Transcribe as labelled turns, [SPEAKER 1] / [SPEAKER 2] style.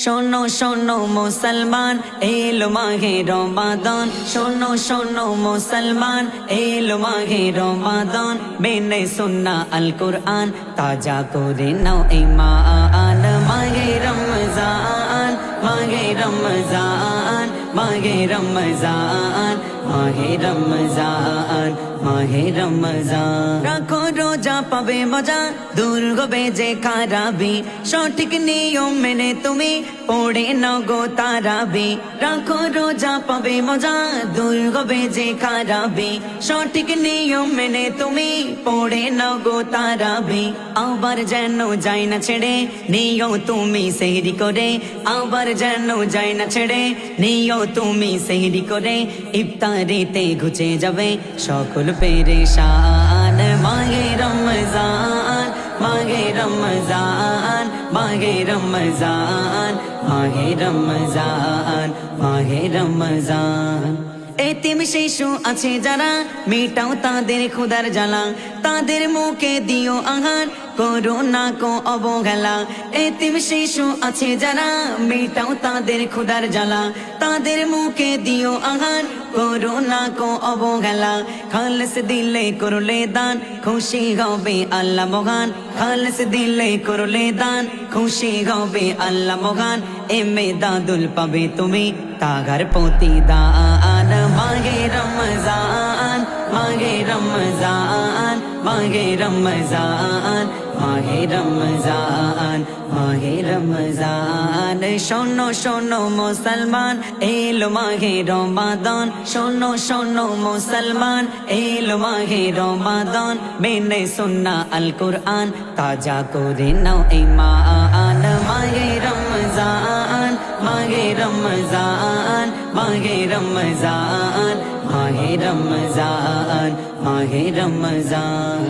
[SPEAKER 1] শোনো শোনো মুসলমান এলো মাহে রমাদান, শোনো শোনো মুসলমান এলো মাহে রমাদান। মেনে সুন্নাহ আল কুরআন তাজা করে নাও ঈমান। মাহে রমজান, মাহে রমজান, মাহে রমজান, মাহে রমজান, মাহে রমজান। রাখো রোজা পাবে মজা, দূর হবে যে খারাপি। সঠিক নিয়ম মেনে তুমি পড়ে নাও গো তারাবি। রাখো রোজা পাবে মজা, দূর হবে যে খারাপি। সঠিক নিয়ম মেনে তুমি পড়ে নাও গো তারাবি। আবার যেন যায় না ছেড়ে নিও তুমি সেহরি করে, আবার যেন যায় না ছেড়ে নিও তুমি সেহরি করে। ইফতারিতে ঘুচে যাবে সকল পেরেশান। মাহে রমজান, মাহে রমজান, মাহে রমজান, মাহে রমজান, মাহে রমজান। এতিম শিশু আছে যারা মেটাও তাদের ক্ষুধার জ্বালা, তাদের মুখে দিও আহার করো না কো অবহেলা। এতিম শিশু আছে যারা মেটাও তাদের ক্ষুধার জ্বালা, তাদের মুখে দিও আহার করো না কো অবহেলা। খালেস দিলে করলে দান খুশি হবে আল্লাহ মহান, খালেস দিলে করলে দান খুশি হবে আল্লাহ মহান। দাদুল পাবে তুমি তাগার প্রতিদান। মাহে রমজান, মাহে রমজান, মাহে রমজান, মাহে রমজান, মাহে রমজান। শোনো শোনো মুসলমান এলো মাহে রমাদান, শোনো শোনো মুসলমান এলো মাহে রমাদান। মেনে সুন্নাহ আল কুরআন তাজা করে নাও ঈমান। মাহে রমজান, মাহে রমজান, মাহে রমজান, মাহে রমজান, মাহে রমজান।